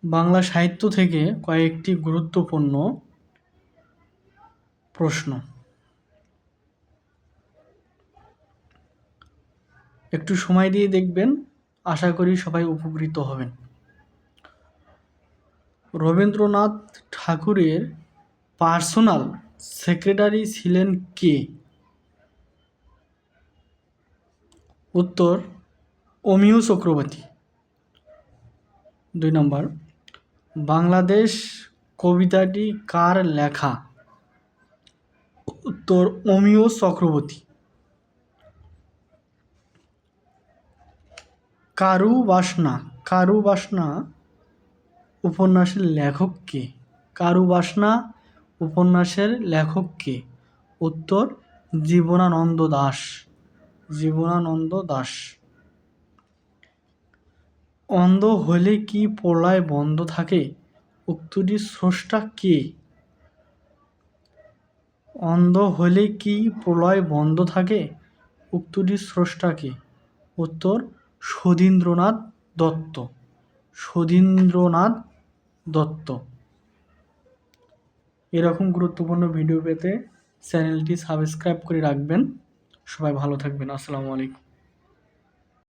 বাংলা সাহিত্য থেকে কয়েকটি গুরুত্বপূর্ণ প্রশ্ন। একটু সময় দিয়ে দেখবেন, আশা করি সবাই উপকৃত হবেন। রবীন্দ্রনাথ ঠাকুরের পার্সোনাল সেক্রেটারি ছিলেন কে? উত্তর, অমিয় চক্রবর্তী। 2 নম্বর, বাংলাদেশ কবিতাটি কার লেখা? উত্তর, অমিয় চক্রবর্তী। কারুবাসনা উপন্যাসের লেখক কে? কারুবাসনা উপন্যাসের লেখক কে? উত্তর, জীবনানন্দ দাশ। অন্ধ হলে কি প্রলয় বন্ধ থাকে? উক্তিটির স্রষ্টা কে? অন্ধ হলে কি প্রলয় বন্ধ থাকে? উক্তিটির স্রষ্টা কে? উত্তর, সুধীন্দ্রনাথ দত্ত। এরকম গুরুত্বপূর্ণ ভিডিও পেতে চ্যানেলটি সাবস্ক্রাইব করে রাখবেন। সবাই ভালো থাকবেন। আসসালামু আলাইকুম।